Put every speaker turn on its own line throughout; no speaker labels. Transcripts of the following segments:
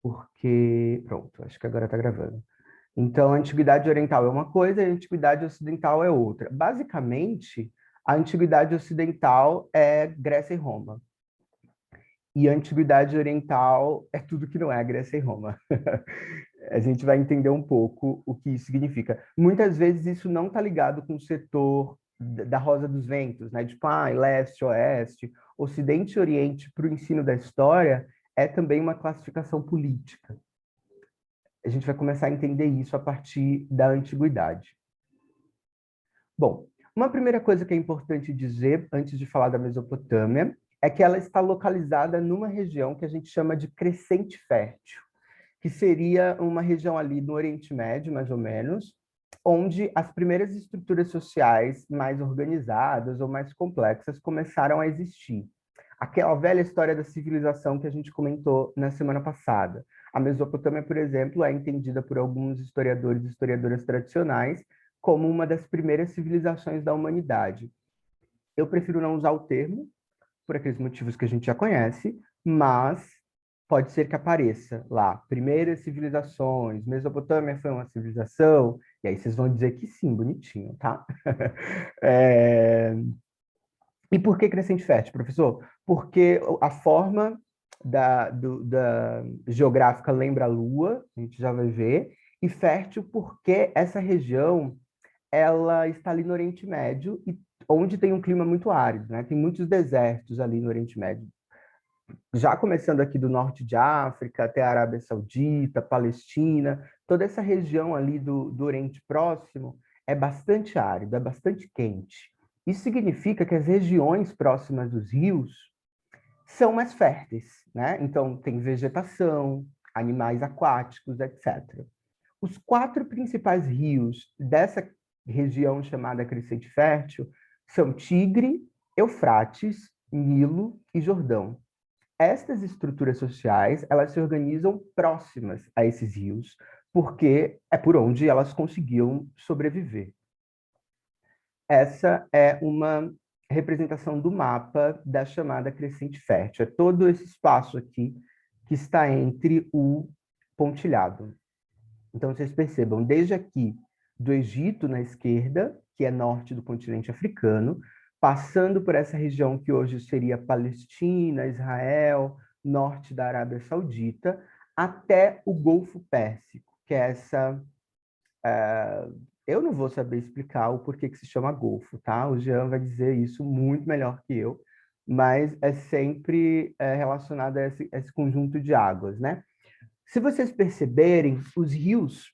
porque... Pronto, acho que agora está gravando. Então, a Antiguidade Oriental é uma coisa e a Antiguidade Ocidental é outra. Basicamente, a Antiguidade Ocidental é Grécia e Roma. E a Antiguidade Oriental é tudo que não é Grécia e Roma. A gente vai entender um pouco o que isso significa. Muitas vezes isso não está ligado com o setor da Rosa dos Ventos, né? Tipo, leste, oeste, ocidente e oriente para o ensino da história é também uma classificação política. A gente vai começar a entender isso a partir da antiguidade. Bom, uma primeira coisa que é importante dizer, antes de falar da Mesopotâmia, é que ela está localizada numa região que a gente chama de Crescente Fértil, que seria uma região ali no Oriente Médio, mais ou menos, onde as primeiras estruturas sociais mais organizadas ou mais complexas começaram a existir. Aquela velha história da civilização que a gente comentou na semana passada. A Mesopotâmia, por exemplo, é entendida por alguns historiadores e historiadoras tradicionais como uma das primeiras civilizações da humanidade. Eu prefiro não usar o termo, por aqueles motivos que a gente já conhece, mas pode ser que apareça lá, primeiras civilizações, Mesopotâmia foi uma civilização, e aí vocês vão dizer que sim, bonitinho, tá? É... E por que crescente fértil, professor? Porque a forma da geográfica lembra a Lua, a gente já vai ver, e fértil porque essa região ela está ali no Oriente Médio, e onde tem um clima muito árido, né? Tem muitos desertos ali no Oriente Médio. Já começando aqui do norte de África, até a Arábia Saudita, Palestina, toda essa região ali do Oriente Próximo é bastante árido, é bastante quente. Isso significa que as regiões próximas dos rios são mais férteis, né? Então, tem vegetação, animais aquáticos, etc. Os quatro principais rios dessa região chamada Crescente Fértil são Tigre, Eufrates, Nilo e Jordão. Estas estruturas sociais, elas se organizam próximas a esses rios, porque é por onde elas conseguiam sobreviver. Essa é uma representação do mapa da chamada Crescente Fértil. É todo esse espaço aqui que está entre o pontilhado. Então, vocês percebam, desde aqui do Egito na esquerda, que é norte do continente africano, passando por essa região que hoje seria Palestina, Israel, norte da Arábia Saudita, até o Golfo Pérsico, que é essa... eu não vou saber explicar o porquê que se chama Golfo, tá? O Jean vai dizer isso muito melhor que eu, mas é sempre relacionado a esse conjunto de águas, né? Se vocês perceberem, os rios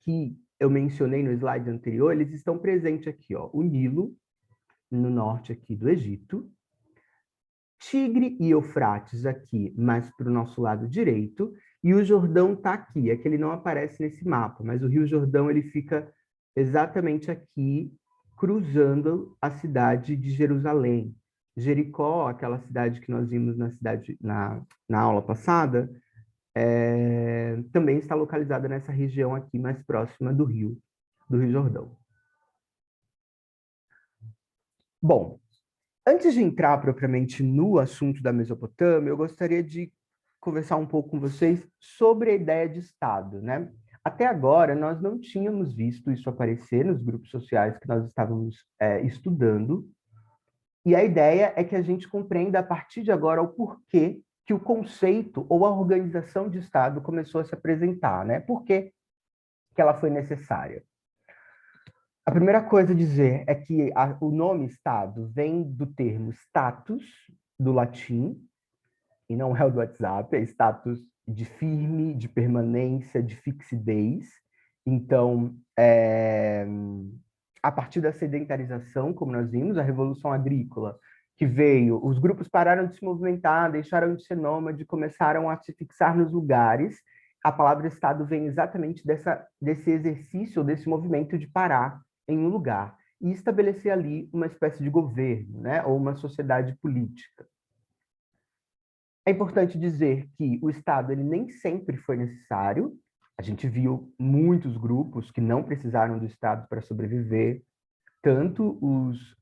que eu mencionei no slide anterior, eles estão presentes aqui, ó. O Nilo, no norte aqui do Egito, Tigre e Eufrates aqui, mais para o nosso lado direito, e o Jordão está aqui, é que ele não aparece nesse mapa, mas o Rio Jordão ele fica exatamente aqui, cruzando a cidade de Jerusalém. Jericó, aquela cidade que nós vimos na aula passada, também está localizada nessa região aqui mais próxima do Rio Jordão. Bom, antes de entrar propriamente no assunto da Mesopotâmia, eu gostaria de conversar um pouco com vocês sobre a ideia de Estado, né? Até agora, nós não tínhamos visto isso aparecer nos grupos sociais que nós estávamos estudando, e a ideia é que a gente compreenda a partir de agora o porquê que o conceito ou a organização de Estado começou a se apresentar, né? Por que que ela foi necessária? A primeira coisa a dizer é que o nome Estado vem do termo status, do latim, e não é o do WhatsApp, é status de firme, de permanência, de fixidez. Então, a partir da sedentarização, como nós vimos, a Revolução Agrícola, que veio, os grupos pararam de se movimentar, deixaram de ser nômades, começaram a se fixar nos lugares. A palavra Estado vem exatamente desse exercício, desse movimento de parar em um lugar e estabelecer ali uma espécie de governo, né, ou uma sociedade política. É importante dizer que o Estado ele nem sempre foi necessário. A gente viu muitos grupos que não precisaram do Estado para sobreviver, tanto os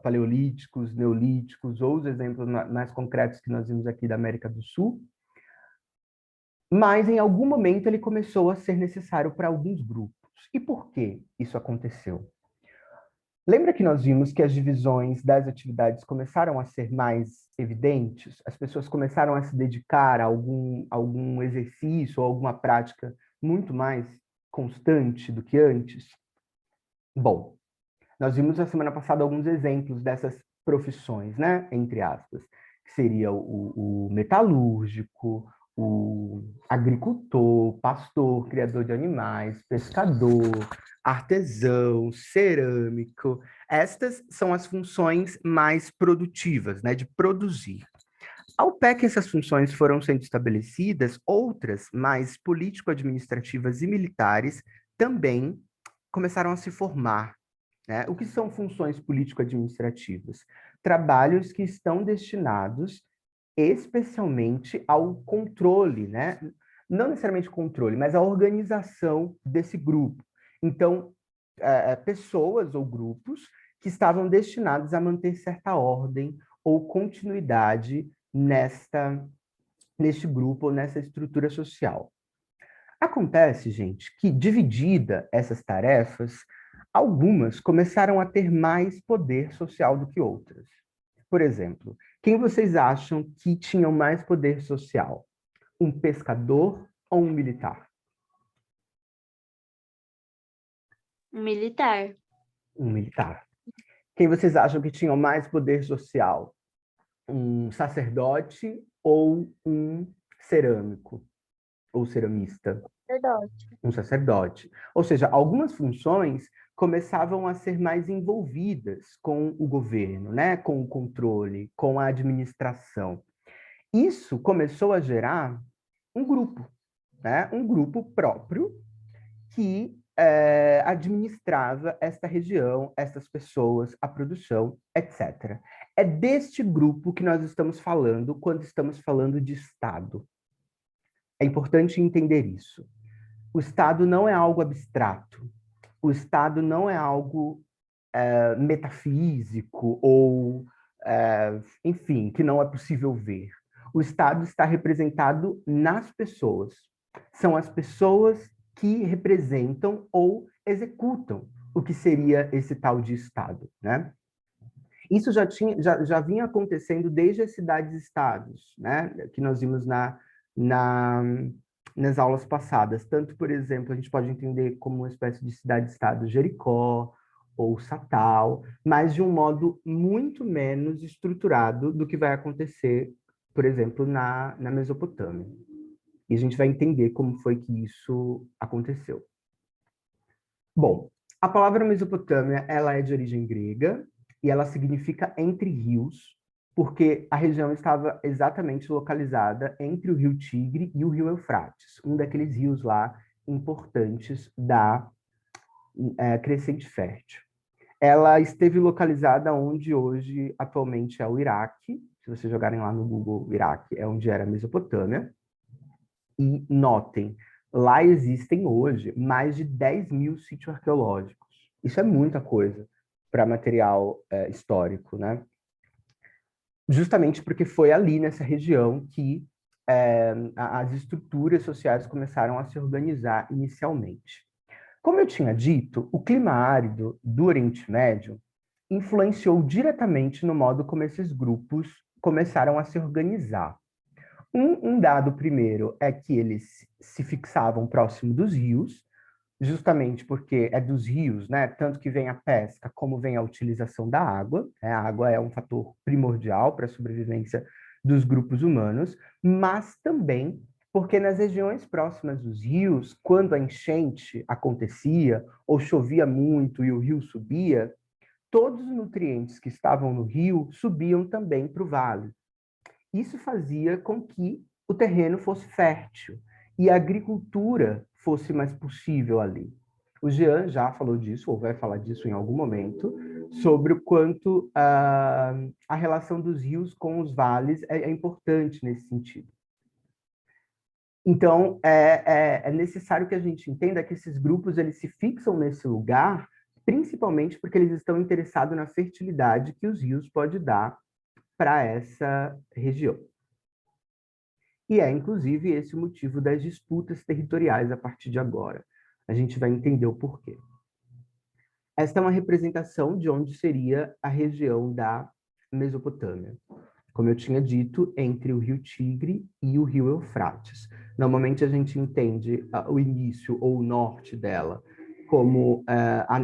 paleolíticos, neolíticos, ou os exemplos mais concretos que nós vimos aqui da América do Sul, Mas, em algum momento, ele começou a ser necessário para alguns grupos. E por que isso aconteceu? Lembra que nós vimos que as divisões das atividades começaram a ser mais evidentes? As pessoas começaram a se dedicar a algum exercício ou alguma prática muito mais constante do que antes? Bom, nós vimos na semana passada alguns exemplos dessas profissões, né? Entre aspas, que seria o metalúrgico, o agricultor, pastor, criador de animais, pescador, artesão, cerâmico. Estas são as funções mais produtivas, né? De produzir. Ao pé que essas funções foram sendo estabelecidas, outras, mais político-administrativas e militares, também começaram a se formar, né? O que são funções político-administrativas? Trabalhos que estão destinados especialmente ao controle, né? Não necessariamente controle, mas a organização desse grupo. Então, pessoas ou grupos que estavam destinados a manter certa ordem ou continuidade neste grupo ou nessa estrutura social. Acontece, gente, que dividida essas tarefas, algumas começaram a ter mais poder social do que outras. Por exemplo, quem vocês acham que tinham mais poder social? Um pescador ou um militar?
Militar.
Um militar. Quem vocês acham que tinham mais poder social? Um sacerdote ou um cerâmico ou ceramista?
Sacerdote.
Um sacerdote. Ou seja, algumas funções começavam a ser mais envolvidas com o governo, né? Com o controle, com a administração. Isso começou a gerar um grupo, né? Um grupo próprio que administrava esta região, estas pessoas, a produção, etc. É deste grupo que nós estamos falando quando estamos falando de Estado. É importante entender isso. O Estado não é algo abstrato. O Estado não é algo metafísico ou, enfim, que não é possível ver. O Estado está representado nas pessoas. São as pessoas que representam ou executam o que seria esse tal de Estado, né? Isso já vinha acontecendo desde as cidades-estados, né? Que nós vimos na, nas aulas passadas. Tanto, por exemplo, a gente pode entender como uma espécie de cidade-estado Jericó ou Satal, mas de um modo muito menos estruturado do que vai acontecer, por exemplo, na Mesopotâmia. E a gente vai entender como foi que isso aconteceu. Bom, a palavra Mesopotâmia, ela é de origem grega e ela significa entre rios, porque a região estava exatamente localizada entre o rio Tigre e o rio Eufrates, um daqueles rios lá importantes da crescente fértil. Ela esteve localizada onde hoje, atualmente, é o Iraque. Se vocês jogarem lá no Google, Iraque é onde era a Mesopotâmia. E notem, lá existem hoje mais de 10 mil sítios arqueológicos. Isso é muita coisa para material histórico, né? Justamente porque foi ali, nessa região, que as estruturas sociais começaram a se organizar inicialmente. Como eu tinha dito, o clima árido do Oriente Médio influenciou diretamente no modo como esses grupos começaram a se organizar. Um dado primeiro é que eles se fixavam próximo dos rios, justamente porque é dos rios, né? Tanto que vem a pesca como vem a utilização da água. Né? A água é um fator primordial para a sobrevivência dos grupos humanos, mas também porque nas regiões próximas dos rios, quando a enchente acontecia ou chovia muito e o rio subia, todos os nutrientes que estavam no rio subiam também para o vale. Isso fazia com que o terreno fosse fértil e a agricultura fosse mais possível ali. O Jean já falou disso, ou vai falar disso em algum momento, sobre o quanto a relação dos rios com os vales é importante nesse sentido. Então, é necessário que a gente entenda que esses grupos eles se fixam nesse lugar, principalmente porque eles estão interessados na fertilidade que os rios podem dar para essa região. E é, inclusive, esse o motivo das disputas territoriais a partir de agora. A gente vai entender o porquê. Esta é uma representação de onde seria a região da Mesopotâmia. Como eu tinha dito, entre o rio Tigre e o rio Eufrates. Normalmente a gente entende o início ou o norte dela como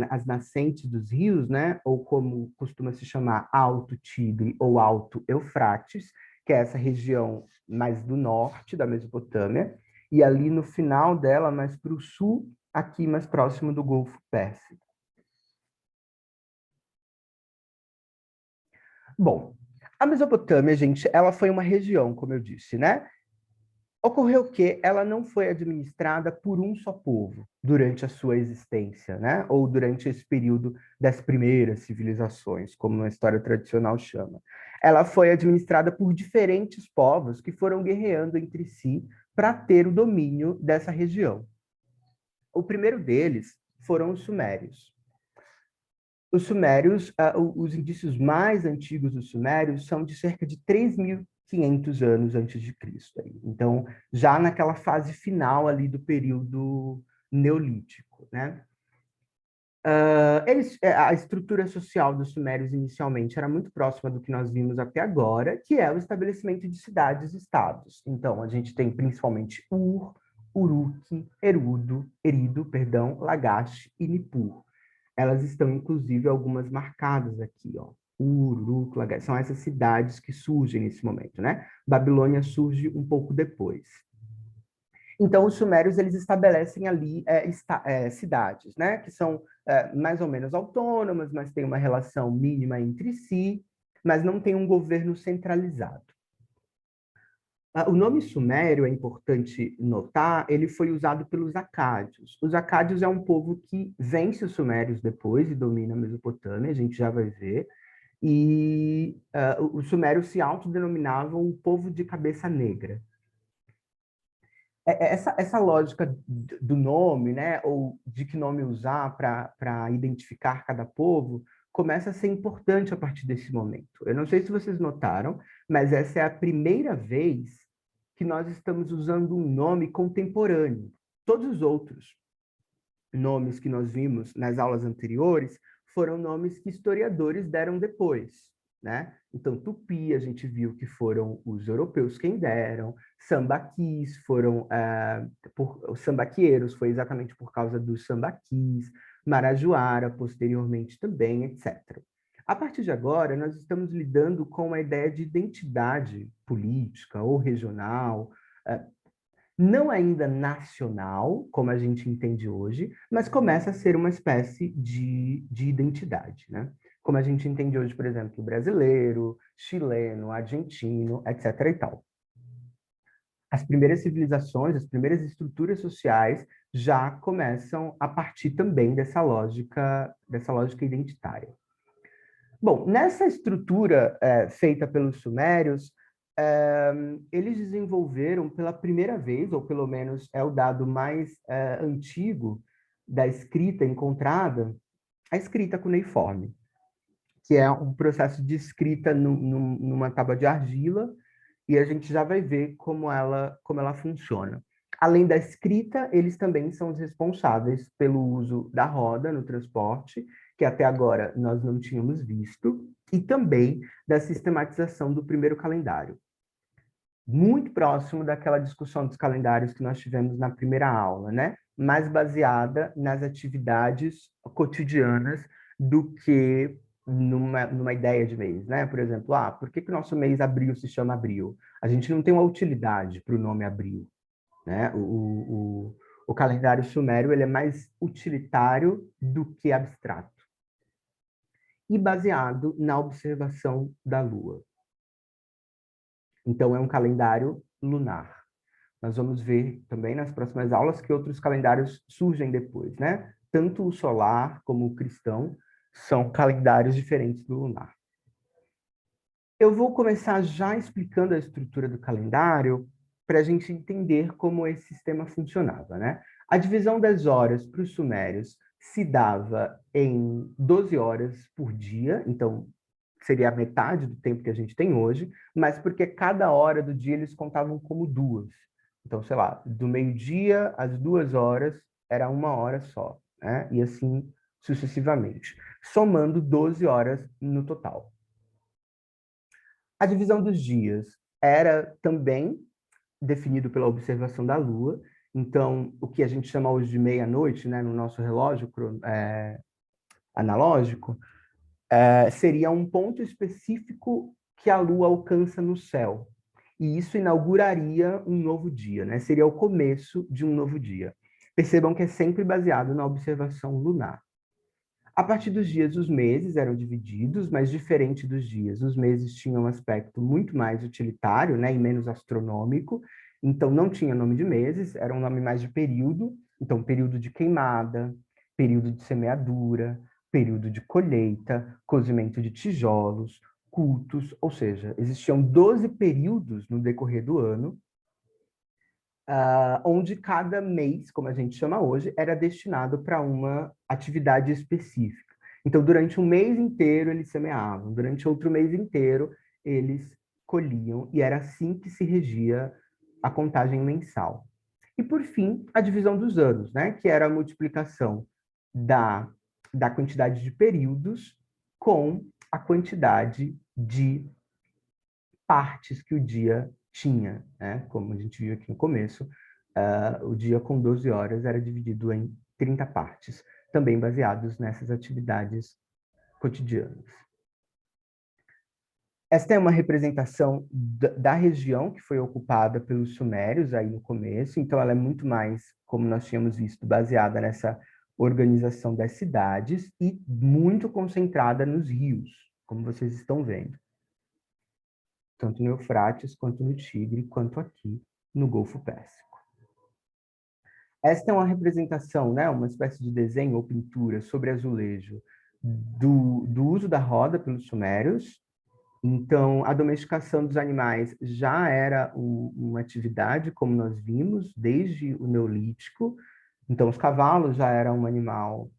as nascentes dos rios, né? Ou como costuma se chamar Alto Tigre ou Alto Eufrates, que é essa região mais do norte da Mesopotâmia, e ali no final dela, mais para o sul, aqui mais próximo do Golfo Pérsico. Bom, a Mesopotâmia, gente, ela foi uma região, como eu disse, né? Ocorreu que ela não foi administrada por um só povo durante a sua existência, né? Ou durante esse período das primeiras civilizações, como a história tradicional chama. Ela foi administrada por diferentes povos que foram guerreando entre si para ter o domínio dessa região. O primeiro deles foram os sumérios. Os sumérios, os indícios mais antigos dos sumérios são de cerca de 3.500 anos antes de Cristo. Então, já naquela fase final ali do período neolítico, né? A estrutura social dos sumérios inicialmente era muito próxima do que nós vimos até agora, que é o estabelecimento de cidades-estados. Então, a gente tem principalmente Ur, Uruk, Eridu, Lagash e Nippur. Elas estão, inclusive, algumas marcadas aqui, ó. Uruk, Lagash, são essas cidades que surgem nesse momento, né? Babilônia surge um pouco depois. Então, os sumérios, eles estabelecem ali cidades, né? Que são mais ou menos autônomas, mas têm uma relação mínima entre si, mas não tem um governo centralizado. O nome sumério, é importante notar, ele foi usado pelos acádios. Os acádios é um povo que vence os sumérios depois e domina a Mesopotâmia, a gente já vai ver. E os sumérios se autodenominavam o povo de cabeça negra. Essa lógica do nome, né, ou de que nome usar para identificar cada povo, começa a ser importante a partir desse momento. Eu não sei se vocês notaram, mas essa é a primeira vez que nós estamos usando um nome contemporâneo. Todos os outros nomes que nós vimos nas aulas anteriores foram nomes que historiadores deram depois, né? Então, Tupi, a gente viu que foram os europeus quem deram, sambaquis foram os sambaqueiros, foi exatamente por causa dos sambaquis, Marajoara, posteriormente também, etc. A partir de agora, nós estamos lidando com a ideia de identidade política ou regional, não ainda nacional, como a gente entende hoje, mas começa a ser uma espécie de identidade, né? Como a gente entende hoje, por exemplo, brasileiro, chileno, argentino, etc. e tal. As primeiras civilizações, as primeiras estruturas sociais já começam a partir também dessa lógica identitária. Bom, nessa estrutura feita pelos sumérios, eles desenvolveram pela primeira vez, ou pelo menos é o dado mais antigo da escrita encontrada, a escrita cuneiforme, que é um processo de escrita numa tábua de argila, e a gente já vai ver como ela funciona. Além da escrita, eles também são os responsáveis pelo uso da roda no transporte, que até agora nós não tínhamos visto, e também da sistematização do primeiro calendário. Muito próximo daquela discussão dos calendários que nós tivemos na primeira aula, né? Mais baseada nas atividades cotidianas do que numa ideia de mês, né? Por exemplo, por que o nosso mês abril se chama abril? A gente não tem uma utilidade para o nome abril, né? O calendário sumério ele é mais utilitário do que abstrato e baseado na observação da Lua. Então, é um calendário lunar. Nós vamos ver também nas próximas aulas que outros calendários surgem depois, né? Tanto o solar como o cristão são calendários diferentes do lunar. Eu vou começar já explicando a estrutura do calendário para a gente entender como esse sistema funcionava, né? A divisão das horas para os sumérios se dava em 12 horas por dia, então seria a metade do tempo que a gente tem hoje, mas porque cada hora do dia eles contavam como duas. Então, sei lá, do meio-dia às 2 horas era uma hora só, né? E assim sucessivamente, somando 12 horas no total. A divisão dos dias era também definido pela observação da Lua. Então, o que a gente chama hoje de meia-noite, né, no nosso relógio analógico, seria um ponto específico que a Lua alcança no céu. E isso inauguraria um novo dia, né? Seria o começo de um novo dia. Percebam que é sempre baseado na observação lunar. A partir dos dias, os meses eram divididos, mas diferente dos dias. Os meses tinham um aspecto muito mais utilitário, né, e menos astronômico. Então, não tinha nome de meses, era um nome mais de período. Então, período de queimada, período de semeadura, período de colheita, cozimento de tijolos, cultos, ou seja, existiam 12 períodos no decorrer do ano, onde cada mês, como a gente chama hoje, era destinado para uma atividade específica. Então, durante um mês inteiro, eles semeavam, durante outro mês inteiro, eles colhiam, e era assim que se regia a contagem mensal. E, por fim, a divisão dos anos, né? Que era a multiplicação da quantidade de períodos com a quantidade de partes que o dia tinha, né? Como a gente viu aqui no começo, o dia com 12 horas era dividido em 30 partes, também baseados nessas atividades cotidianas. Esta é uma representação da região que foi ocupada pelos sumérios aí no começo, então ela é muito mais, como nós tínhamos visto, baseada nessa organização das cidades e muito concentrada nos rios, como vocês estão vendo. Tanto no Eufrates, quanto no Tigre, quanto aqui no Golfo Pérsico. Esta é uma representação, né, uma espécie de desenho ou pintura sobre azulejo do uso da roda pelos sumérios. Então, a domesticação dos animais já era uma atividade, como nós vimos, desde o Neolítico. Então, os cavalos já eram um animal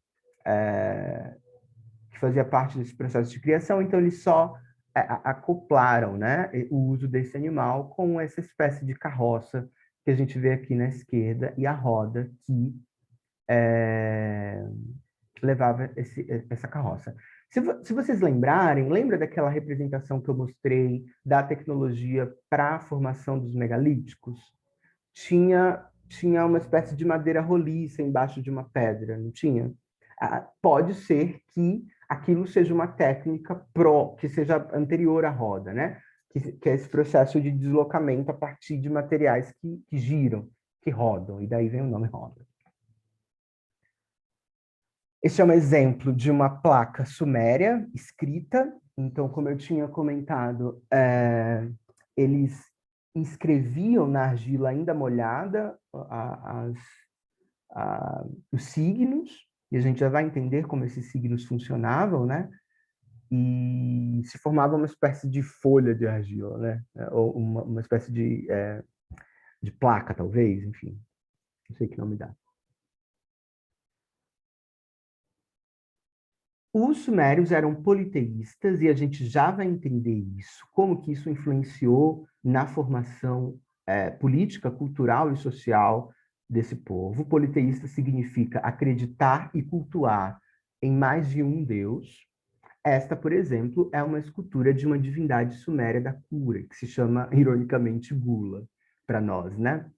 que fazia parte desse processo de criação, então eles só acoplaram, né, o uso desse animal com essa espécie de carroça que a gente vê aqui na esquerda e a roda que levava essa carroça. Se vocês lembrarem, lembra daquela representação que eu mostrei da tecnologia para a formação dos megalíticos? Tinha uma espécie de madeira roliça embaixo de uma pedra, não tinha? Pode ser que aquilo seja uma técnica que seja anterior à roda, né? Que é esse processo de deslocamento a partir de materiais que giram, que rodam, e daí vem o nome roda. Este é um exemplo de uma placa suméria escrita. Então, como eu tinha comentado, eles inscreviam na argila ainda molhada os signos, e a gente já vai entender como esses signos funcionavam, né? E se formava uma espécie de folha de argila, né? Ou uma espécie de placa, talvez, enfim. Não sei que nome dá. Os sumérios eram politeístas e a gente já vai entender isso, como que isso influenciou na formação política, cultural e social desse povo. Politeísta significa acreditar e cultuar em mais de um deus. Esta, por exemplo, é uma escultura de uma divindade suméria da cura, que se chama, ironicamente, Gula, para nós, né?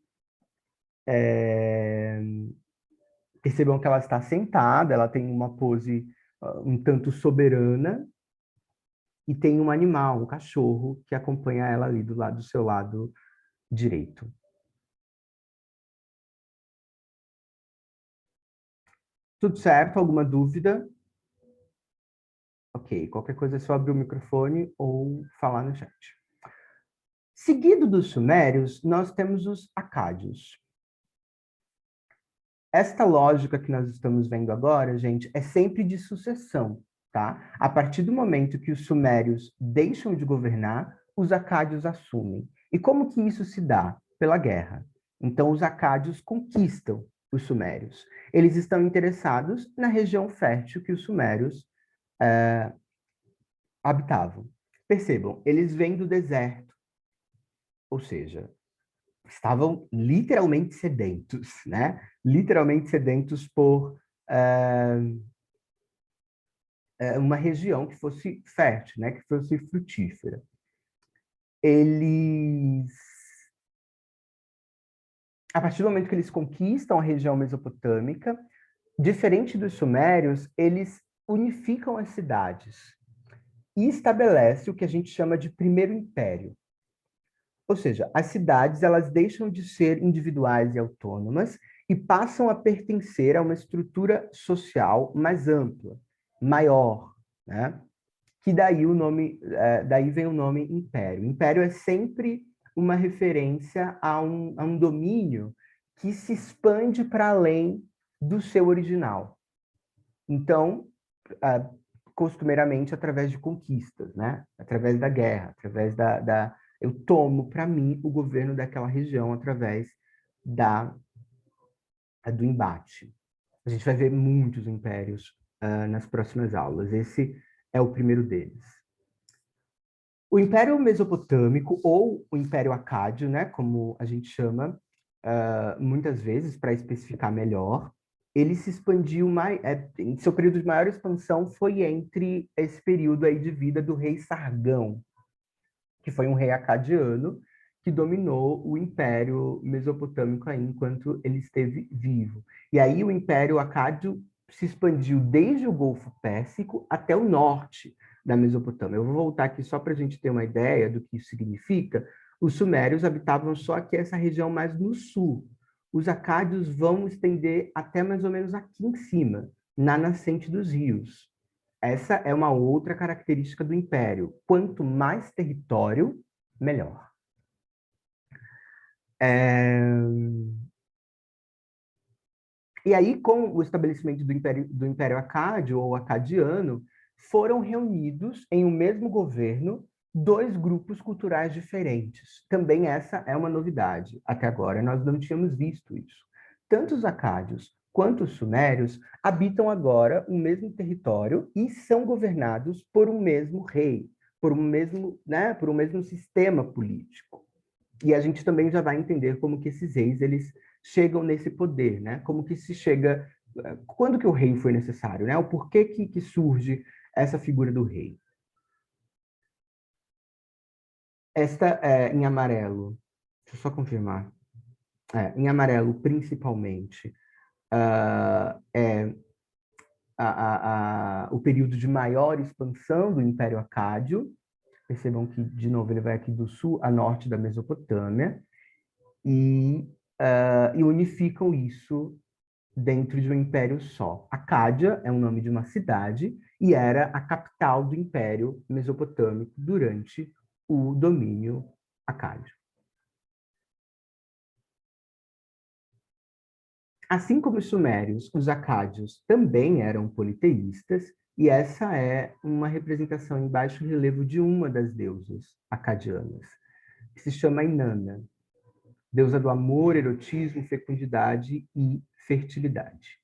Percebam que ela está sentada, ela tem uma pose um tanto soberana, e tem um animal, um cachorro, que acompanha ela ali do seu lado direito. Tudo certo? Alguma dúvida? Ok, qualquer coisa é só abrir o microfone ou falar no chat. Seguido dos sumérios, nós temos os acádios. Esta lógica que nós estamos vendo agora, gente, é sempre de sucessão, tá? A partir do momento que os sumérios deixam de governar, os acádios assumem. E como que isso se dá? Pela guerra. Então, os acádios conquistam os sumérios. Eles estão interessados na região fértil que os sumérios habitavam. Percebam, eles vêm do deserto, ou seja, estavam literalmente sedentos, né? Literalmente sedentos por uma região que fosse fértil, né? Que fosse frutífera. Eles, a partir do momento que eles conquistam a região mesopotâmica, diferente dos sumérios, eles unificam as cidades e estabelece o que a gente chama de primeiro império. Ou seja, as cidades elas deixam de ser individuais e autônomas e passam a pertencer a uma estrutura social mais ampla, maior, né? Que daí o nome, daí vem o nome império. Império é sempre uma referência a um domínio que se expande para além do seu original. Então, costumeiramente através de conquistas, né? Através da guerra, através eu tomo para mim o governo daquela região através do embate. A gente vai ver muitos impérios nas próximas aulas. Esse é o primeiro deles. O Império Mesopotâmico, ou o Império Acádio, né, como a gente chama, muitas vezes, para especificar melhor, ele se expandiu mais, em seu período de maior expansão foi entre esse período aí de vida do rei Sargão, que foi um rei acadiano que dominou o Império Mesopotâmico aí enquanto ele esteve vivo. E aí o Império Acádio se expandiu desde o Golfo Pérsico até o norte da Mesopotâmia. Eu vou voltar aqui só para a gente ter uma ideia do que isso significa. Os sumérios habitavam só aqui essa região mais no sul. Os acádios vão estender até mais ou menos aqui em cima, na nascente dos rios. Essa é uma outra característica do império. Quanto mais território, melhor. E aí, com o estabelecimento do Império Acádio, ou Acadiano, foram reunidos em um mesmo governo dois grupos culturais diferentes. Também essa é uma novidade. Até agora, nós não tínhamos visto isso. Tanto os acádios quanto os sumérios habitam agora o mesmo território e são governados por um mesmo rei, por um mesmo, né, por um mesmo sistema político. E a gente também já vai entender como que esses reis eles chegam nesse poder, né? Como que se chega, quando que o rei foi necessário, né? O porquê que surge essa figura do rei. Esta é em amarelo. Deixa eu só confirmar. Em amarelo, principalmente, é o período de maior expansão do Império Acádio. Percebam que, de novo, ele vai aqui do sul a norte da Mesopotâmia e unificam isso dentro de um império só. Acádia é o nome de uma cidade e era a capital do Império Mesopotâmico durante o domínio acádio. Assim como os sumérios, os acádios também eram politeístas, e essa é uma representação em baixo relevo de uma das deusas acadianas, que se chama Inanna, deusa do amor, erotismo, fecundidade e fertilidade.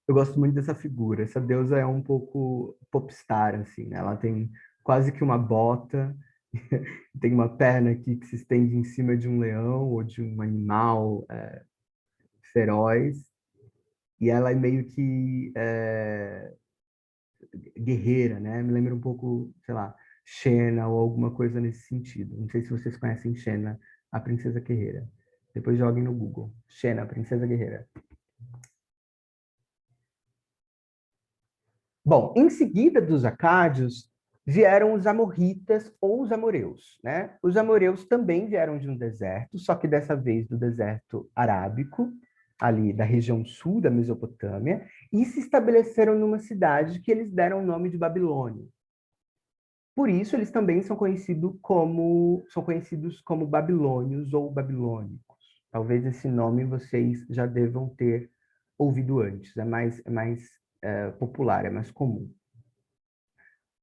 Eu gosto muito dessa figura. Essa deusa é um pouco popstar, assim, né? Ela tem quase que uma bota, tem uma perna aqui que se estende em cima de um leão ou de um animal feroz, e ela é meio que guerreira, né? Me lembra um pouco, sei lá, Xena ou alguma coisa nesse sentido. Não sei se vocês conhecem Xena, a princesa guerreira. Depois joguem no Google. Xena, a princesa guerreira. Bom, em seguida dos acádios, vieram os amorritas ou os amoreus, né? Os amoreus também vieram de um deserto, só que dessa vez do deserto arábico, ali da região sul da Mesopotâmia, e se estabeleceram numa cidade que eles deram o nome de Babilônia. Por isso, eles também são conhecidos como babilônios ou babilônicos. Talvez esse nome vocês já devam ter ouvido antes, é mais popular, é mais comum.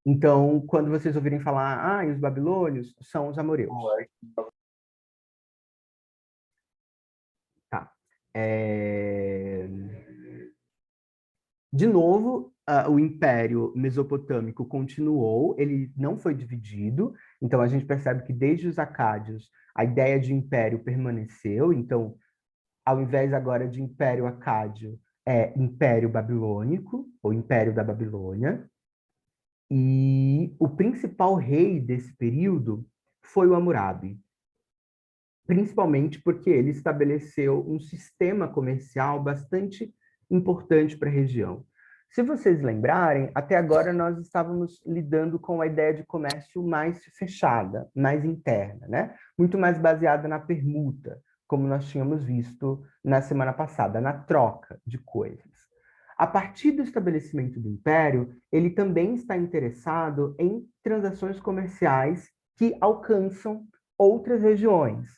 Então, quando vocês ouvirem falar, e os babilônios, são os amoreus. Tá. De novo, o Império Mesopotâmico continuou, ele não foi dividido, então a gente percebe que desde os acádios a ideia de império permaneceu, então ao invés agora de Império Acádio, é Império Babilônico, ou Império da Babilônia, e o principal rei desse período foi o Hammurabi, principalmente porque ele estabeleceu um sistema comercial bastante importante para a região. Se vocês lembrarem, até agora nós estávamos lidando com a ideia de comércio mais fechada, mais interna, né? Muito mais baseada na permuta, como nós tínhamos visto na semana passada, na troca de coisas. A partir do estabelecimento do império, ele também está interessado em transações comerciais que alcançam outras regiões,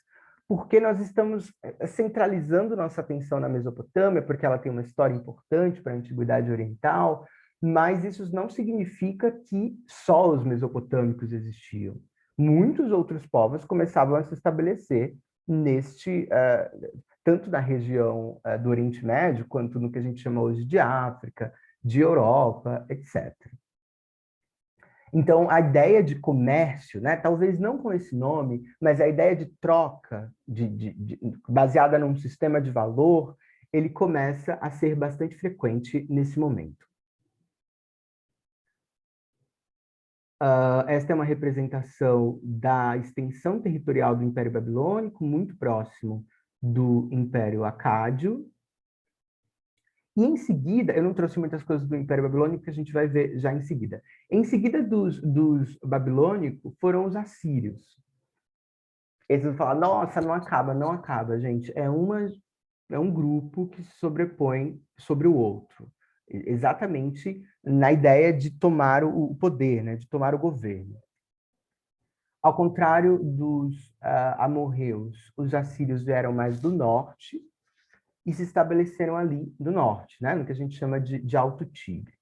porque nós estamos centralizando nossa atenção na Mesopotâmia, porque ela tem uma história importante para a Antiguidade Oriental, mas isso não significa que só os mesopotâmicos existiam. Muitos outros povos começavam a se estabelecer tanto na região do Oriente Médio, quanto no que a gente chama hoje de África, de Europa, etc. Então, a ideia de comércio, né, talvez não com esse nome, mas a ideia de troca baseada num sistema de valor, ele começa a ser bastante frequente nesse momento. Esta é uma representação da extensão territorial do Império Babilônico, muito próximo do Império Acádio. E em seguida, eu não trouxe muitas coisas do Império Babilônico, que a gente vai ver já em seguida. Em seguida dos babilônicos, foram os assírios. Eles vão falar, nossa, não acaba, gente. É um grupo que se sobrepõe sobre o outro. Exatamente na ideia de tomar o poder, né? De tomar o governo. Ao contrário dos amorreus, os assírios vieram mais do norte e se estabeleceram ali do norte, né? No que a gente chama de Alto Tigre.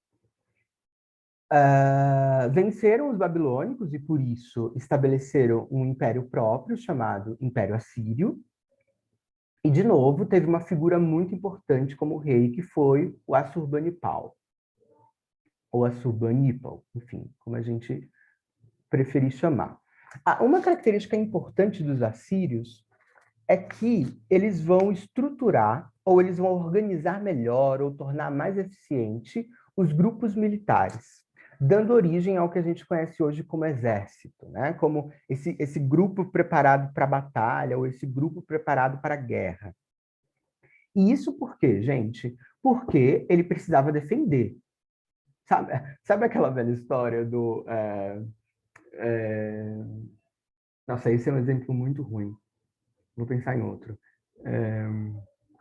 Venceram os babilônicos e, por isso, estabeleceram um império próprio chamado Império Assírio. E, de novo, teve uma figura muito importante como rei, que foi o Assurbanipal, ou Assurbanipal, enfim, como a gente preferir chamar. Uma característica importante dos assírios é que eles vão estruturar, ou eles vão organizar melhor, ou tornar mais eficiente os grupos militares, dando origem ao que a gente conhece hoje como exército, né? Como esse grupo preparado para a batalha, ou esse grupo preparado para a guerra. E isso por quê, gente? Porque ele precisava defender. Sabe aquela velha história do... Nossa, esse é um exemplo muito ruim. Vou pensar em outro.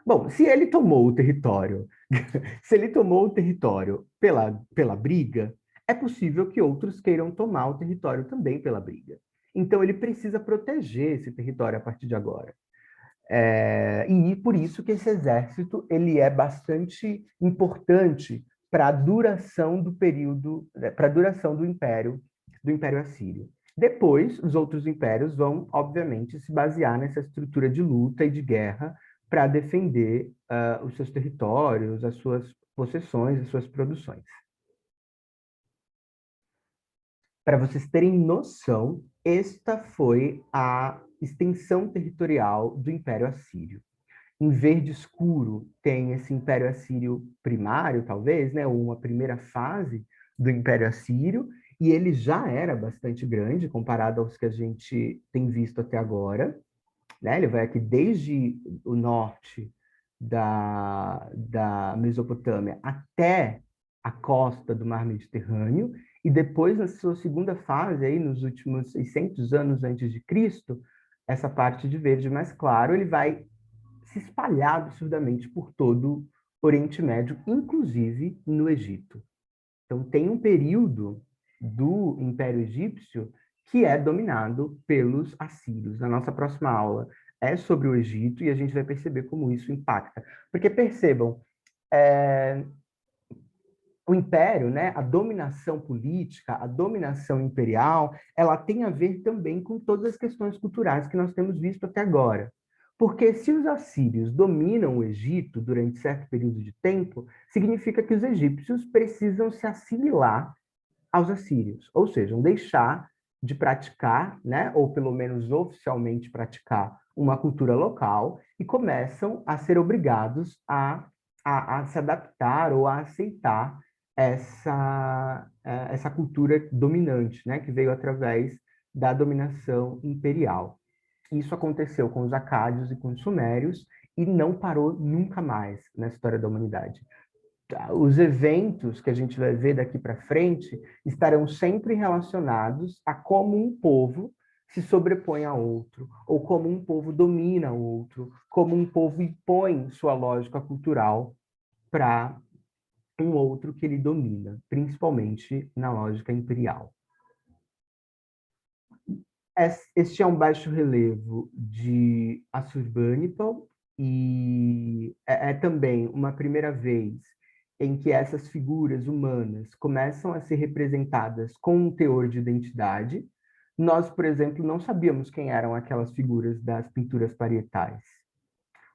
Bom, se ele tomou o território, se ele tomou o território pela briga, é possível que outros queiram tomar o território também pela briga. Então, ele precisa proteger esse território a partir de agora. E por isso que esse exército ele é bastante importante para a duração do período, para a duração do Império Assírio. Depois, os outros impérios vão, obviamente, se basear nessa estrutura de luta e de guerra para defender os seus territórios, as suas possessões, as suas produções. Para vocês terem noção, esta foi a extensão territorial do Império Assírio. Em verde escuro tem esse Império Assírio primário, talvez, né, ou uma primeira fase do Império Assírio, e ele já era bastante grande comparado aos que a gente tem visto até agora, né? Ele vai aqui desde o norte da Mesopotâmia até a costa do Mar Mediterrâneo, e depois, na sua segunda fase, aí, nos últimos 600 anos antes de Cristo, essa parte de verde mais claro, ele vai se espalhar absurdamente por todo o Oriente Médio, inclusive no Egito. Então, tem um período do Império Egípcio que é dominado pelos assírios. A nossa próxima aula é sobre o Egito e a gente vai perceber como isso impacta. Porque percebam, o império, né, a dominação política, a dominação imperial, ela tem a ver também com todas as questões culturais que nós temos visto até agora. Porque se os assírios dominam o Egito durante certo período de tempo, significa que os egípcios precisam se assimilar aos assírios, ou seja, deixar de praticar, né, ou pelo menos oficialmente praticar uma cultura local e começam a ser obrigados a se adaptar ou a aceitar essa cultura dominante, né, que veio através da dominação imperial. Isso aconteceu com os acádios e com os sumérios e não parou nunca mais na história da humanidade. Os eventos que a gente vai ver daqui para frente estarão sempre relacionados a como um povo se sobrepõe a outro, ou como um povo domina o outro, como um povo impõe sua lógica cultural para um outro que ele domina, principalmente na lógica imperial. Este é um baixo relevo de Assurbanipal e é também uma primeira vez em que essas figuras humanas começam a ser representadas com um teor de identidade. Nós, por exemplo, não sabíamos quem eram aquelas figuras das pinturas parietais.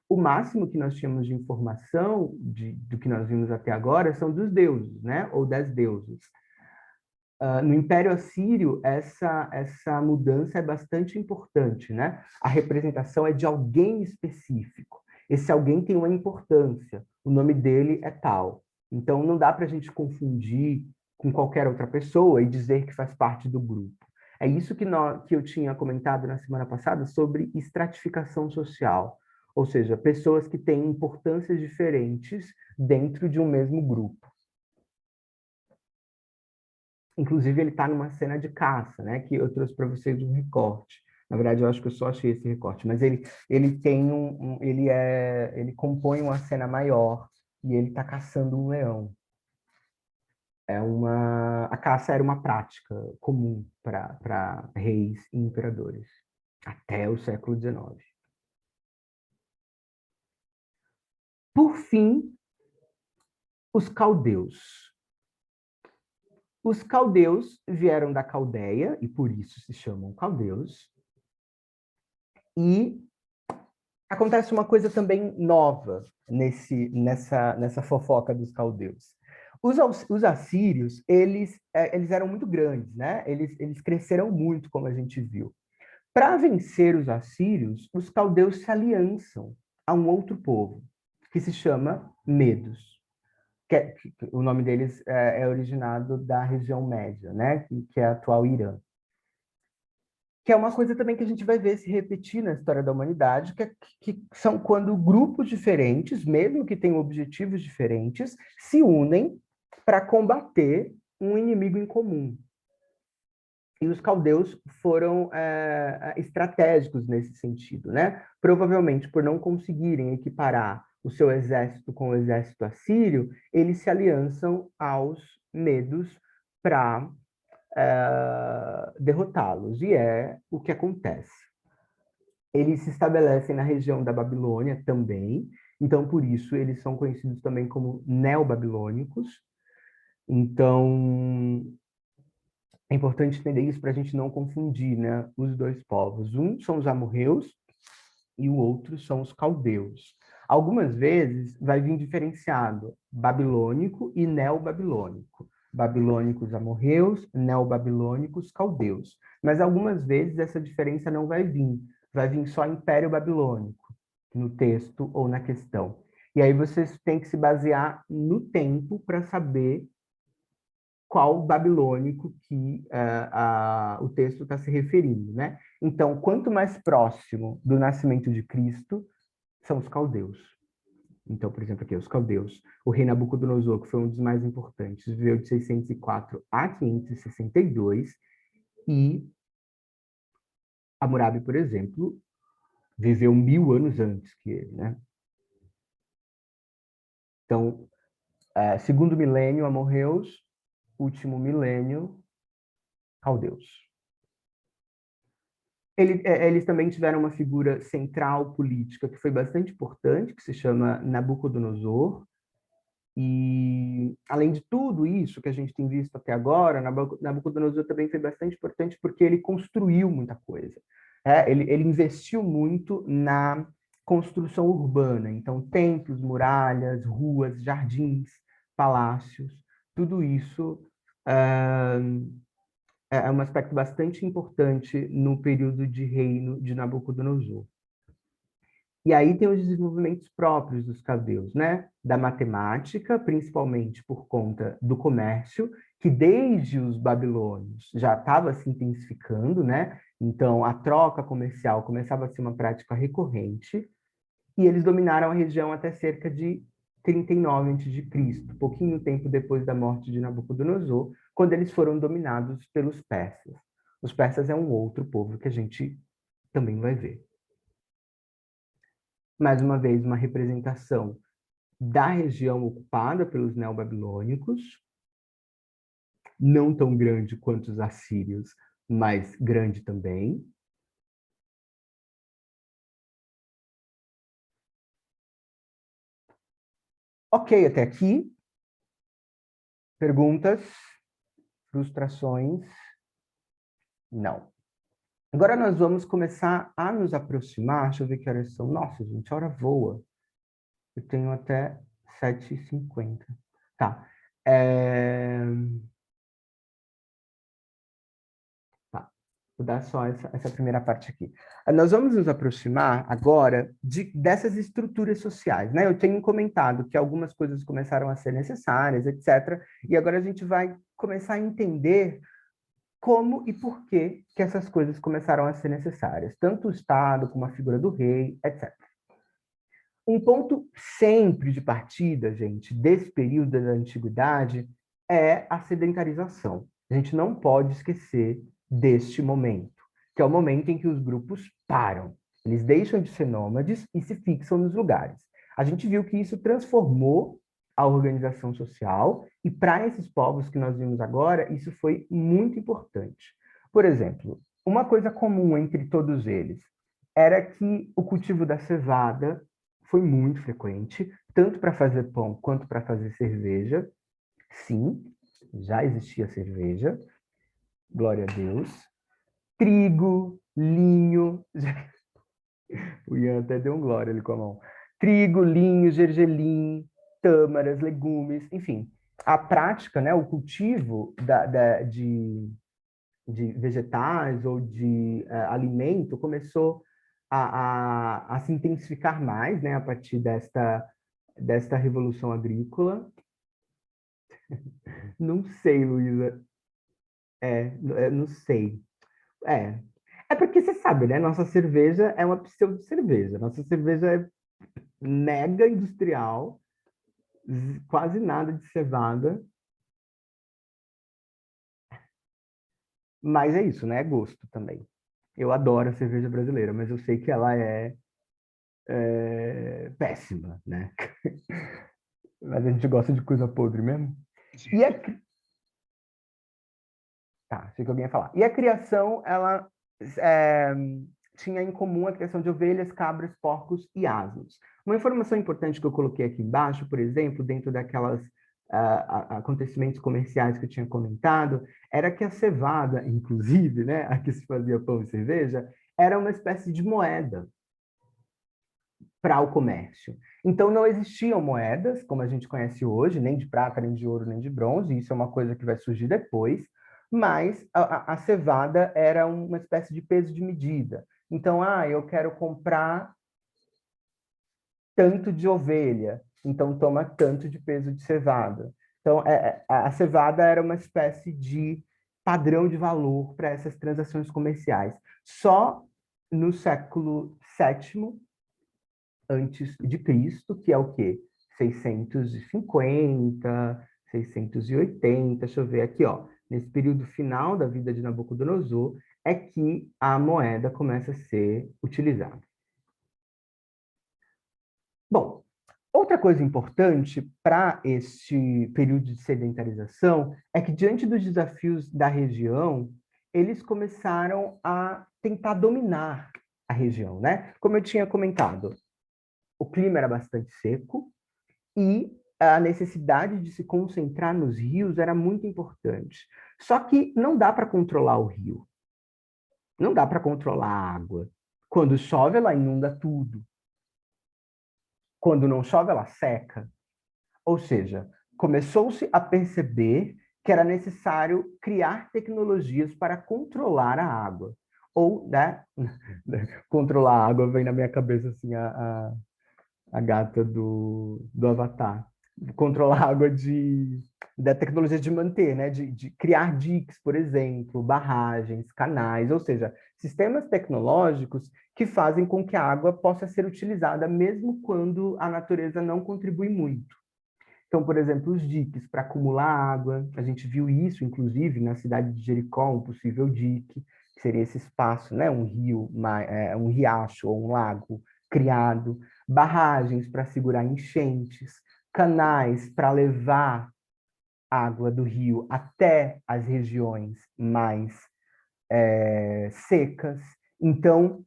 O máximo que nós tínhamos de informação do que nós vimos até agora são dos deuses, né? Ou das deusas. No Império Assírio, essa mudança é bastante importante, né? A representação é de alguém específico. Esse alguém tem uma importância, o nome dele é tal. Então, não dá para a gente confundir com qualquer outra pessoa e dizer que faz parte do grupo. É isso que eu tinha comentado na semana passada sobre estratificação social, ou seja, pessoas que têm importâncias diferentes dentro de um mesmo grupo. Inclusive, ele está numa cena de caça, né? Que eu trouxe para vocês um recorte. Na verdade, eu acho que eu só achei esse recorte, mas ele tem ele compõe uma cena maior e ele está caçando um leão. A caça era uma prática comum para reis e imperadores até o século XIX. Por fim, os caldeus. Os caldeus vieram da Caldeia e por isso se chamam caldeus. E acontece uma coisa também nova nessa fofoca dos caldeus. Os assírios, eles eram muito grandes, né? Eles cresceram muito, como a gente viu. Para vencer os assírios, os caldeus se aliançam a um outro povo, que se chama Medos. O nome deles é originado da região média, né? Que é a atual Irã. Que é uma coisa também que a gente vai ver se repetir na história da humanidade, que são quando grupos diferentes, mesmo que tenham objetivos diferentes, se unem para combater um inimigo em comum. E os caldeus foram estratégicos nesse sentido, né? Provavelmente por não conseguirem equiparar o seu exército com o exército assírio, eles se aliançam aos medos para derrotá-los. E é o que acontece. Eles se estabelecem na região da Babilônia também, então por isso eles são conhecidos também como neobabilônicos. Então é importante entender isso para a gente não confundir, né, os dois povos. Um são os amorreus e o outro são os caldeus. Algumas vezes vai vir diferenciado babilônico e neobabilônico. Babilônicos amorreus, neobabilônicos caldeus. Mas algumas vezes essa diferença não vai vir. Vai vir só Império Babilônico, no texto ou na questão. E aí vocês têm que se basear no tempo para saber qual babilônico que o texto está se referindo, né? Então, quanto mais próximo do nascimento de Cristo, são os caldeus. Então, por exemplo, aqui, os caldeus. O rei Nabucodonosor, que foi um dos mais importantes, viveu de 604 a 562, e Hammurabi, por exemplo, viveu 1000 anos antes que ele, né? Então, segundo milênio, amorreus, último milênio, caldeus. Eles também tiveram uma figura central política que foi bastante importante, que se chama Nabucodonosor. E, além de tudo isso que a gente tem visto até agora, Nabucodonosor também foi bastante importante porque ele construiu muita coisa. Ele investiu muito construção urbana, então templos, muralhas, ruas, jardins, palácios, tudo isso é um aspecto bastante importante no período de reino de Nabucodonosor. E aí tem os desenvolvimentos próprios dos caldeus, né? Da matemática, principalmente por conta do comércio, que desde os babilônios já estava se intensificando, né? Então, a troca comercial começava a ser uma prática recorrente, e eles dominaram a região até cerca de 39 a.C., pouquinho tempo depois da morte de Nabucodonosor, quando eles foram dominados pelos persas. Os persas é um outro povo que a gente também vai ver. Mais uma vez, uma representação da região ocupada pelos neobabilônicos, não tão grande quanto os assírios, mas grande também. Ok, até aqui. Perguntas? Frustrações? Não. Agora nós vamos começar a nos aproximar. Deixa eu ver que horas são. Nossa, gente, a hora voa. Eu tenho até 7h50. Tá. Tá. Vou dar só essa primeira parte aqui. Nós vamos nos aproximar agora dessas estruturas sociais, né? Eu tenho comentado que algumas coisas começaram a ser necessárias, etc. E agora a gente vai começar a entender como e por que essas coisas começaram a ser necessárias, tanto o Estado como a figura do rei, etc. Um ponto sempre de partida, gente, desse período da antiguidade é a sedentarização. A gente não pode esquecer deste momento, que é o momento em que os grupos param. Eles deixam de ser nômades e se fixam nos lugares. A gente viu que isso transformou a organização social, e para esses povos que nós vimos agora, isso foi muito importante. Por exemplo, uma coisa comum entre todos eles era que o cultivo da cevada foi muito frequente, tanto para fazer pão quanto para fazer cerveja. Sim, já existia cerveja, glória a Deus. Trigo, linho, o Ian até deu um glória ali com a mão. Trigo, linho, gergelim, tâmaras, legumes, enfim. A prática, né, o cultivo de vegetais ou de alimento começou a se intensificar mais, né, a partir desta revolução agrícola. Não sei, Luísa. Não sei. É. É porque você sabe, né? Nossa cerveja é uma pseudo-cerveja. Nossa cerveja é mega industrial, quase nada de cevada. Mas é isso, né? É gosto também. Eu adoro a cerveja brasileira, mas eu sei que ela é péssima, né? Mas a gente gosta de coisa podre mesmo. E a, tá, achei que alguém ia falar. E a criação, ela é, tinha em comum a criação de ovelhas, cabras, porcos e asnos. Uma informação importante que eu coloquei aqui embaixo, por exemplo, dentro daquelas acontecimentos comerciais que eu tinha comentado, era que a cevada, inclusive, né, a que se fazia pão e cerveja, era uma espécie de moeda para o comércio. Então, não existiam moedas, como a gente conhece hoje, nem de prata, nem de ouro, nem de bronze, isso é uma coisa que vai surgir depois, mas a cevada era uma espécie de peso de medida. Então, eu quero comprar tanto de ovelha, então toma tanto de peso de cevada. Então, a cevada era uma espécie de padrão de valor para essas transações comerciais. Só no século VII antes de Cristo, que é o quê? 650, 680, deixa eu ver aqui, ó. Nesse período final da vida de Nabucodonosor, é que a moeda começa a ser utilizada. Bom, outra coisa importante para este período de sedentarização é que, diante dos desafios da região, eles começaram a tentar dominar a região, né? Como eu tinha comentado, o clima era bastante seco e a necessidade de se concentrar nos rios era muito importante. Só que não dá para controlar o rio, não dá para controlar a água. Quando chove, ela inunda tudo. Quando não chove, ela seca. Ou seja, começou-se a perceber que era necessário criar tecnologias para controlar a água. Ou, né, controlar a água vem na minha cabeça assim a gata do Avatar. Controlar a água da tecnologia de manter, né? De criar diques, por exemplo, barragens, canais, ou seja, sistemas tecnológicos que fazem com que a água possa ser utilizada mesmo quando a natureza não contribui muito. Então, por exemplo, os diques para acumular água, a gente viu isso, inclusive, na cidade de Jericó, um possível dique, que seria esse espaço, né? Um rio, um riacho ou um lago criado, barragens para segurar enchentes, canais para levar água do rio até as regiões mais secas. Então,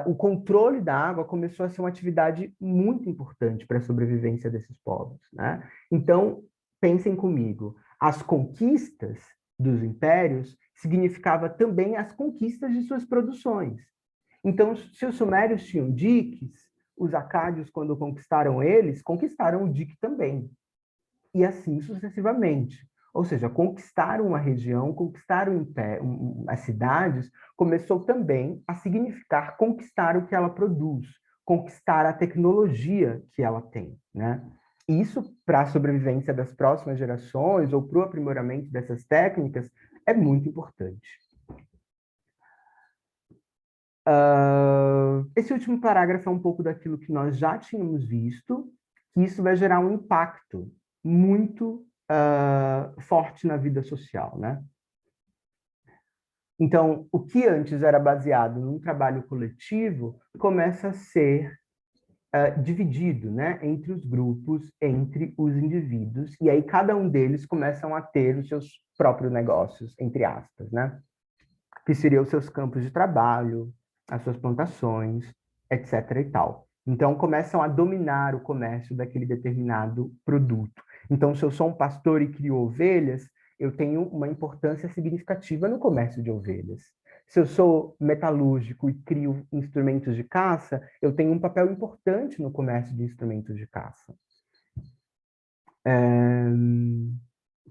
o controle da água começou a ser uma atividade muito importante para a sobrevivência desses povos, né? Então, pensem comigo, as conquistas dos impérios significava também as conquistas de suas produções. Então, se os sumérios tinham diques, os acádios, quando conquistaram eles, conquistaram o dique também. E assim sucessivamente. Ou seja, conquistar uma região, conquistar as cidades, começou também a significar conquistar o que ela produz, conquistar a tecnologia que ela tem, né? Isso, para a sobrevivência das próximas gerações ou para o aprimoramento dessas técnicas, é muito importante. Esse último parágrafo é um pouco daquilo que nós já tínhamos visto, que isso vai gerar um impacto muito forte na vida social, né? Então, o que antes era baseado num trabalho coletivo começa a ser dividido, né, entre os grupos, entre os indivíduos, e aí cada um deles começam a ter os seus próprios negócios, entre aspas, né? Que seriam os seus campos de trabalho, as suas plantações, etc. e tal. Então, começam a dominar o comércio daquele determinado produto. Então, se eu sou um pastor e crio ovelhas, eu tenho uma importância significativa no comércio de ovelhas. Se eu sou metalúrgico e crio instrumentos de caça, eu tenho um papel importante no comércio de instrumentos de caça.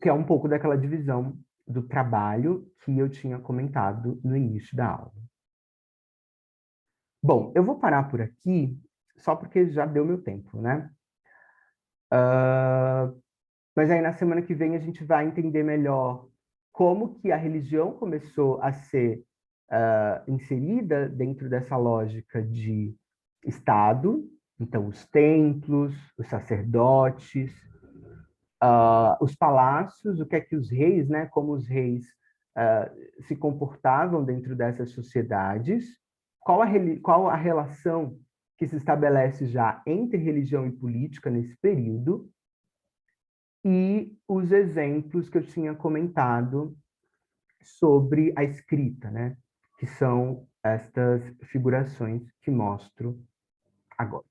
Que é um pouco daquela divisão do trabalho que eu tinha comentado no início da aula. Bom, eu vou parar por aqui, só porque já deu meu tempo, né? Mas aí na semana que vem a gente vai entender melhor como que a religião começou a ser inserida dentro dessa lógica de Estado. Então, os templos, os sacerdotes, os palácios, o que é que os reis, né? Como os reis se comportavam dentro dessas sociedades, qual a relação que se estabelece já entre religião e política nesse período, e os exemplos que eu tinha comentado sobre a escrita, né? Que são estas figurações que mostro agora.